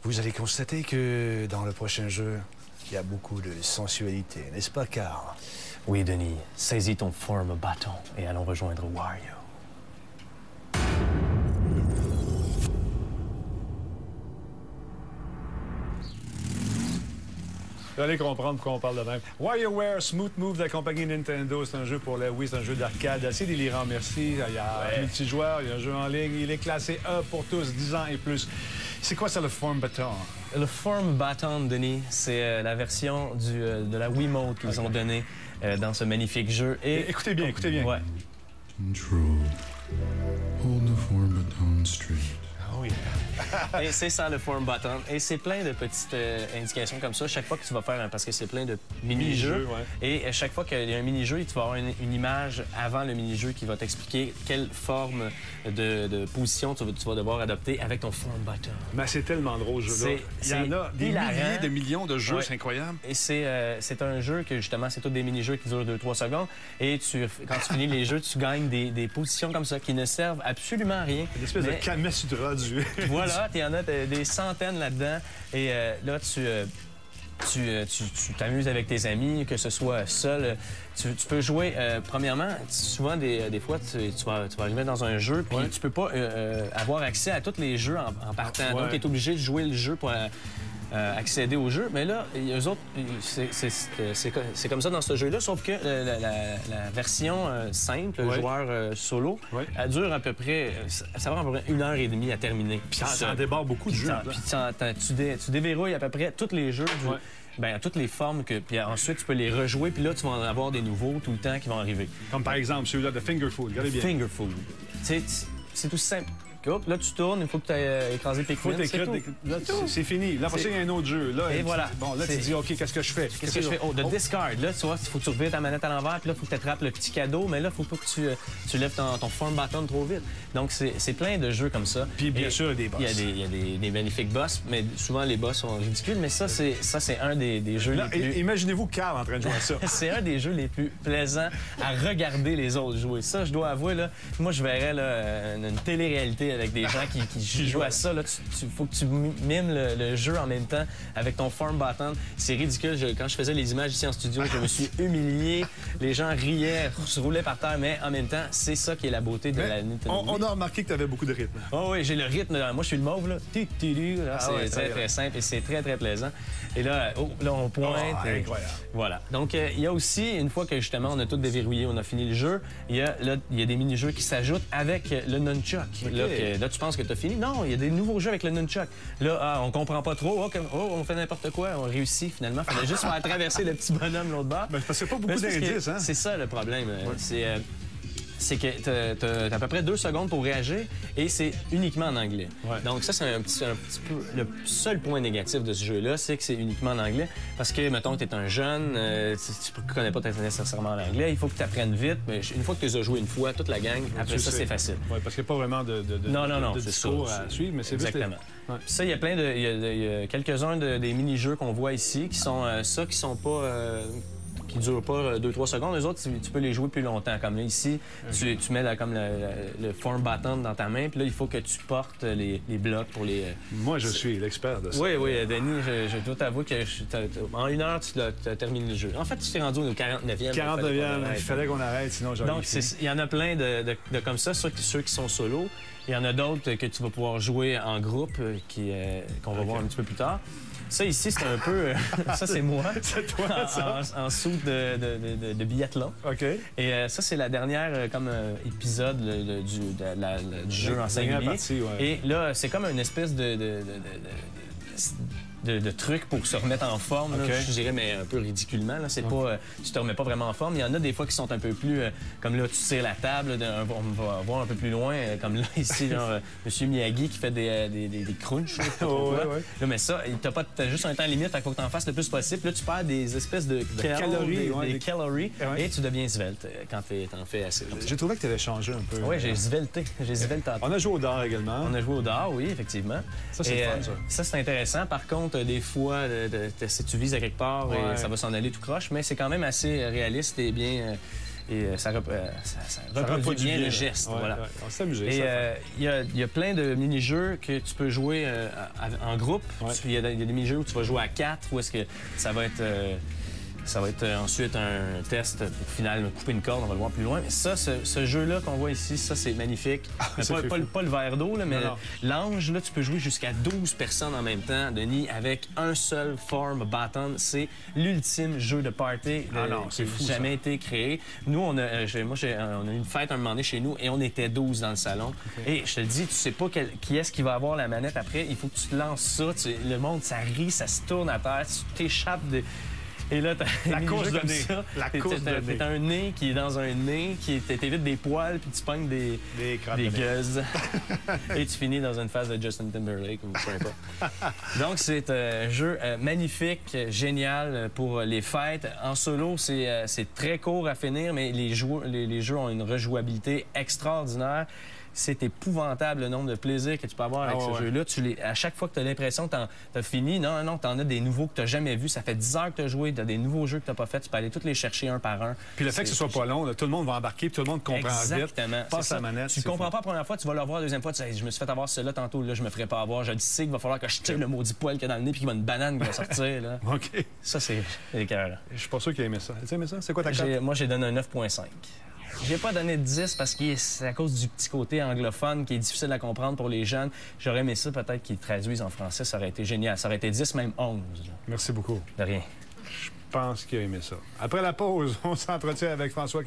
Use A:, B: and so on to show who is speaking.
A: Vous allez constater que dans le prochain jeu, il y a beaucoup de sensualité, n'est-ce pas, Carl?
B: Oui, Denis. Saisis ton forme bâton et allons rejoindre Wario.
A: Vous allez comprendre pourquoi on parle de même. WarioWare Smooth Move de la compagnie Nintendo, c'est un jeu pour la Wii, c'est un jeu d'arcade assez délirant, merci. Il y a un multijoueur, il y a un jeu en ligne, il est classé A pour tous, 10 ans et plus. C'est quoi ça, le Form Button?
B: Le Form Button, Denis, c'est la version de la Wiimote qu'ils ont donnée dans ce magnifique jeu. Et
A: écoutez bien, écoutez bien.
B: Ouais.
C: Control. Hold the form button straight.
A: Ah oui.
B: Et c'est ça, le Form Button. Et c'est plein de petites indications comme ça. Chaque fois que tu vas faire, parce que c'est plein de mini-jeux. Et à chaque fois qu'il y a un mini-jeu, tu vas avoir une image avant le mini-jeu qui va t'expliquer quelle forme de position tu vas devoir adopter avec ton Form Button.
A: Mais c'est tellement drôle, ce jeu-là. Il y en a des milliers de millions de jeux, c'est incroyable.
B: Et c'est un jeu que, justement, c'est tous des mini-jeux qui durent 2-3 secondes. Et quand tu finis les jeux, tu gagnes des positions comme ça qui ne servent absolument à rien.
A: Une espèce de Kama Sutra du...
B: Voilà, il y en a des centaines là-dedans. Et là, tu t'amuses avec tes amis, que ce soit seul. Tu peux jouer, premièrement, souvent, des fois, tu vas arriver dans un jeu, puis tu peux pas avoir accès à tous les jeux en partant. Donc, tu es obligé de jouer le jeu pour accéder au jeu. Mais là, eux autres, c'est comme ça dans ce jeu-là, sauf que la version simple, joueur solo, elle dure à peu près, ça va à peu près 1h30 à terminer.
A: Puis ça en déborde beaucoup de jeux.
B: Puis tu déverrouilles à peu près tous les jeux toutes les formes, puis ensuite, tu peux les rejouer, puis là, tu vas en avoir des nouveaux tout le temps qui vont arriver.
A: Comme par exemple celui-là de Finger Food, regardez bien.
B: Finger Food. C'est tout simple. Là, tu tournes, il faut que tu aies écrasé Pikmin.
A: C'est fini. Là, après ça, il y a un autre jeu. Là,
B: et voilà.
A: Bon, là, tu dis, OK, qu'est-ce que je fais?
B: Qu'est-ce que je fais? De discard. Là, tu vois, il faut que tu revires ta manette à l'envers, puis là, il faut que tu attrapes le petit cadeau, mais là, il faut pas que tu lèves ton Form Button trop vite. Donc, c'est plein de jeux comme ça.
A: Puis, bien sûr, il y a des boss.
B: Il y a des magnifiques boss, mais souvent, les boss sont ridicules, mais ça, c'est un des jeux les plus...
A: Imaginez-vous Carl en train de jouer à ça.
B: C'est un des jeux les plus plaisants à regarder les autres jouer. Ça, je dois avouer, là, moi, je verrais là, une télé-réalité avec des gens qui jouent à ça. Il faut que tu mimes le jeu en même temps avec ton Form Button. C'est ridicule. Quand je faisais les images ici en studio, je me suis humilié. Les gens riaient, se roulaient par terre, mais en même temps, c'est ça qui est la beauté de la Nintendo.
A: On a remarqué que tu avais beaucoup de rythme.
B: Oh oui, j'ai le rythme. Moi, je suis le mauve. Là. C'est très simple et c'est très, très plaisant. Et là, on pointe.
A: Incroyable.
B: Voilà. Donc, il y a aussi, une fois que justement, on a tout déverrouillé, on a fini le jeu, il y a des mini-jeux qui s'ajoutent avec le nunchuck. Okay. Là, tu penses que tu as fini? Non, il y a des nouveaux jeux avec le nunchuck. Là, on comprend pas trop. On fait n'importe quoi. On réussit finalement. Il fallait juste faire traverser le petit bonhomme l'autre bord.
A: Ben, parce qu'il n'y a pas beaucoup d'indices, hein?
B: C'est ça le problème. C'est que tu as à peu près 2 secondes pour réagir et c'est uniquement en anglais. Donc ça, c'est un petit peu le seul point négatif de ce jeu-là, c'est que c'est uniquement en anglais. Parce que, mettons, tu es un jeune, tu ne connais pas nécessairement l'anglais, il faut que tu apprennes vite. Mais une fois que tu les as joués une fois, toute la gang, après ça, c'est facile.
A: Oui, parce qu'il n'y a pas vraiment de discours à suivre, mais c'est
B: exactement. Ça, il y a plein de... Il y a quelques-uns des mini-jeux qu'on voit ici qui sont qui sont pas... qui ne durent pas 2-3 secondes. Les autres, tu peux les jouer plus longtemps. Comme là, ici, tu mets le Form Button dans ta main, puis là, il faut que tu portes les blocs pour les...
A: Moi, je suis l'expert de ça.
B: Oui, Denis, je dois t'avouer que en 1 heure, tu as terminé le jeu. En fait, tu t'es rendu au 49e.
A: 49e, il fallait qu'on arrête, sinon j'aurais...
B: Donc, il y en a plein de comme ça, ceux qui sont solos. Il y en a d'autres que tu vas pouvoir jouer en groupe, qu'on va voir un petit peu plus tard. Ça, ici, c'est un peu... ça, c'est moi.
A: C'est toi, ça?
B: En sous de biathlon.
A: OK.
B: Et ça, c'est la dernière épisode du jeu en singulier.
A: Partie,
B: Et là, c'est comme une espèce de trucs pour se remettre en forme, là, je dirais, mais un peu ridiculement. Là. C'est pas, tu te remets pas vraiment en forme. Il y en a des fois qui sont un peu plus... comme là, tu tires la table, on va voir un peu plus loin, comme là, ici, genre, M. Miyagi qui fait des crunchs. Là, mais ça, t'as juste un temps limite, il faut que tu en fasses le plus possible. Là, tu perds des espèces de calories, des calories, et tu deviens svelte quand tu en fais assez.
A: J'ai trouvé que tu avais changé un peu.
B: Oui, j'ai svelté.
A: On a joué au dard également.
B: On a joué au dard, oui, effectivement.
A: Ça, c'est fun, ça.
B: Ça, c'est intéressant. Par contre, des fois, si tu vises à quelque part, et ça va s'en aller tout croche, mais c'est quand même assez réaliste et bien Et ça reproduit bien le geste.
A: Ouais,
B: voilà.
A: Ouais. On s'est amusé.
B: Et il y a plein de mini-jeux que tu peux jouer en groupe.
A: Ouais.
B: Il y a des mini-jeux où tu vas jouer à 4, où est-ce que ça va être... Ça va être ensuite un test pour final couper une corde, on va le voir plus loin. Mais ça, ce jeu-là qu'on voit ici, ça, c'est magnifique. Pas le verre d'eau, mais l'ange, là, tu peux jouer jusqu'à 12 personnes en même temps, Denis, avec un seul form button. C'est l'ultime jeu de party qui n'a jamais été créé. Nous, on a eu une fête un moment donné chez nous et on était 12 dans le salon. Okay. Et je te le dis, tu sais pas qui est-ce qui va avoir la manette après. Il faut que tu te lances ça. Le monde, ça rit, ça se tourne à terre, tu t'échappes de... Et là, t'as
A: la course de nez.
B: La course de nez. T'as un nez qui est dans un nez, t'évites des poils, puis tu pognes des gueuses. Et tu finis dans une phase de Justin Timberlake ou peu importe. Donc, c'est un jeu magnifique, génial pour les fêtes. En solo, c'est très court à finir, mais les jeux ont une rejouabilité extraordinaire. C'est épouvantable le nombre de plaisirs que tu peux avoir avec ce jeu-là. À chaque fois que tu as l'impression que tu as fini, non, tu en as des nouveaux que tu n'as jamais vus. Ça fait 10 heures que tu as joué, tu as des nouveaux jeux que tu n'as pas fait. Tu peux aller tous les chercher un par un. Puis
A: le fait que ce soit pas long, là, tout le monde va embarquer, puis tout le monde comprend
B: Exactement.
A: vite. Passe la manette.
B: Tu ne comprends pas la première fois, tu vas le revoir la deuxième fois. Tu sais, je me suis fait avoir celle-là tantôt, là, je me ferai pas avoir. Je le sais qu'il va falloir que je tire le maudit poil qu'il y a dans le nez, puis qu'il y a une banane qui va sortir. Là.
A: OK.
B: Ça, c'est l'écœur.
A: Je suis pas sûr qu'il a aimé ça. Tu as aimé ça? C'est quoi ta cote?
B: Moi, j'ai donné un 9,5. J'ai pas donné de 10 parce que c'est à cause du petit côté anglophone qui est difficile à comprendre pour les jeunes. J'aurais aimé ça peut-être qu'ils traduisent en français. Ça aurait été génial. Ça aurait été 10, même 11. Là.
A: Merci beaucoup.
B: De rien.
A: Je pense qu'il a aimé ça. Après la pause, on s'entretient avec François